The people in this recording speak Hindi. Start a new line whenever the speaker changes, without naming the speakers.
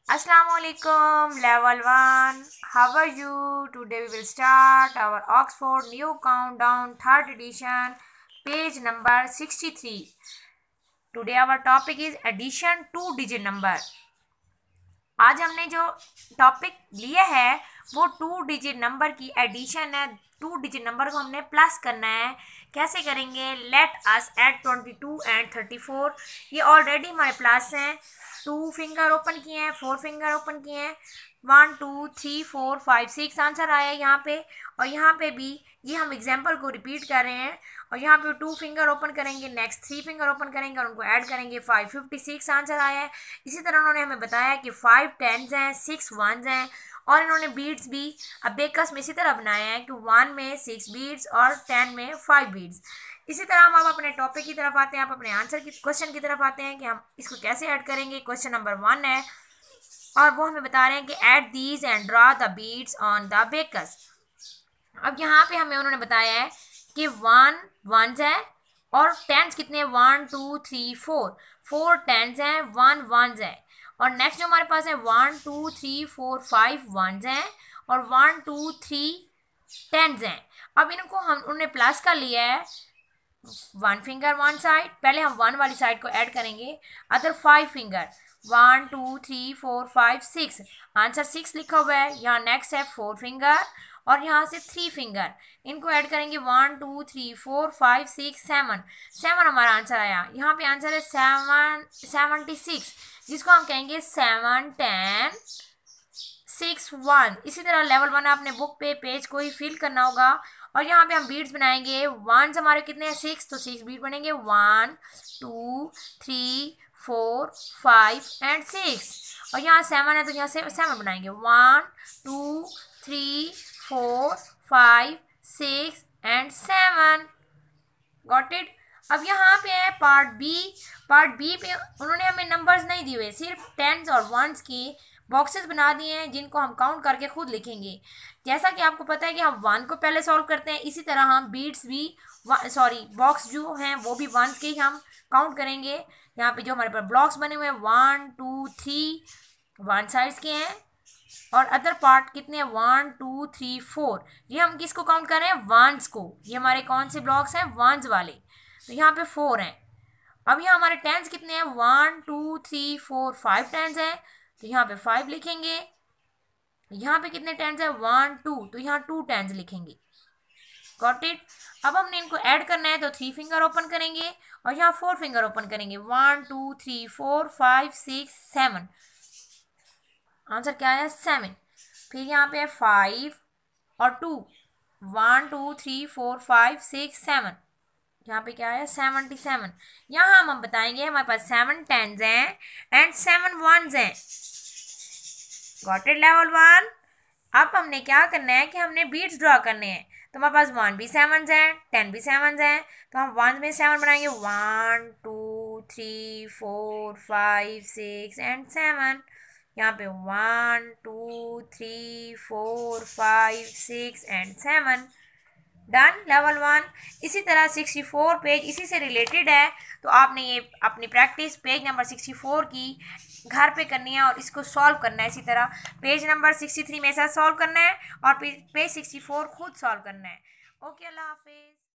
Assalamualaikum level 1. How are you? Today we will start our Oxford New Countdown 3rd edition, page number 63. Today our topic is addition 2-digit number. आज हमने जो टॉपिक लिया है वो 2-digit नंबर की एडिशन है। 2-digit नंबर को हमने प्लस करना है। कैसे करेंगे? Let us add 22 and 34। ये ऑलरेडी हमारे प्लस हैं। 2 फिंगर ओपन किए हैं, 4 फिंगर ओपन किए हैं, 1 2 3 4 5 6 आंसर आया है यहाँ पे। और यहाँ पे भी ये हम एग्जाम्पल को रिपीट कर रहे हैं। और यहाँ पे 2 फिंगर ओपन करेंगे, नेक्स्ट 3 फिंगर ओपन करेंगे और उनको ऐड करेंगे। 556 आंसर आया है। इसी तरह उन्होंने हमें बताया कि 5 10s हैं, 6 1s हैं और इन्होंने बीट्स भी अबेकस में इसी तरह बनाया है कि 1 में 6 बीट्स और 10 में 5 बीट्स। इसी तरह हम अब अपने टॉपिक की तरफ आते हैं, आप अपने आंसर की क्वेश्चन की तरफ आते हैं कि हम इसको कैसे ऐड करेंगे। क्वेश्चन नंबर 1 है और वो हमें बता रहे हैं कि add these and draw the beats on the backs. अब यहाँ पे हमें उन्होंने बताया है कि 1 1s है और 10s कितने हैं? 1 2 3 4 4 10s हैं, 1 1s है। और नेक्स्ट जो हमारे पास है 1 2 3 4 5 1s हैं और 1 2 3 10s हैं। अब इनको हम उन्होंने प्लस का लिया है। 1 फिंगर 1 साइड, पहले हम 1 वाली साइड को ऐड करेंगे। अदर 5 फिंगर 1 2 3 4 5 6, आंसर 6 लिखा हुआ है। यहाँ नेक्स्ट है 4 फिंगर और यहाँ से 3 फिंगर, इनको ऐड करेंगे। 1 2 3 4 5 6 7 7 हमारा आंसर आया। यहाँ पे आंसर है 76, जिसको हम कहेंगे 7 10 6 1। इसी तरह लेवल 1 आपने बुक पे पेज को ही फिल करना होगा। और यहाँ पे हम बीट्स बनाएंगे। 1s हमारे कितने हैं? 6, तो 6 बीट बनेंगे। 1 2 3 4 5 एंड 6। और यहाँ 7 है तो यहाँ से 7 बनाएंगे। 1 2 3 4 5 6 एंड 7। Got it. अब यहाँ पे है पार्ट बी। पार्ट बी पे उन्होंने हमें नंबर्स नहीं दिए हुए, सिर्फ 10s और 1s के बॉक्सेस बना दिए हैं जिनको हम काउंट करके खुद लिखेंगे। जैसा कि आपको पता है कि हम 1 को पहले सॉल्व करते हैं, इसी तरह हम बीट्स भी बॉक्स जो हैं वो भी 1s के ही हम काउंट करेंगे। यहाँ पे जो हमारे पास ब्लॉक्स बने हुए हैं 1 2 3 1 साइड्स के हैं और अदर पार्ट कितने हैं? 1 2 3 4। ये हम किसको काउंट कर रहे हैं? 1s को। ये हमारे कौन से ब्लॉक्स हैं? 1s वाले। तो यहाँ पे 4 हैं। अब यहाँ हमारे 10s कितने हैं? 1 2 3 4 5 10s हैं, तो यहाँ पे 5 लिखेंगे। यहाँ पे कितने 10s हैं? 1 2, तो यहाँ 2 10s लिखेंगे। Got it. अब हमने इनको ऐड करना है तो 3 फिंगर ओपन करेंगे और यहाँ 4 फिंगर ओपन करेंगे। 1 2 3 4 5 6 7, आंसर क्या आया? 7। फिर यहाँ पे 5 और 2, 1 2 3 4 5 6 7, यहाँ पे क्या आया? 77। यहाँ हम बताएंगे हमारे पास 7 10s हैं एंड 7 1s हैं। Got it level 1। अब हमने क्या करना है कि हमने बीट्स ड्रॉ करने हैं। तो हमारे पास 1 भी 7s हैं, 10 भी 7s हैं, तो हम 1 में 7 बनाएंगे। 1 2 3 4 5 6 एंड 7। यहाँ पे 1 2 3 4 5 6 एंड 7। Done level 1। इसी तरह 64 पेज इसी से रिलेटेड है, तो आपने ये अपनी प्रैक्टिस पेज नंबर 64 की घर पे करनी है और इसको सॉल्व करना है। इसी तरह पेज नंबर 63 में ऐसा सॉल्व करना है और पेज 64 खुद सॉल्व करना है। ओके, अल्लाह हाफिज़।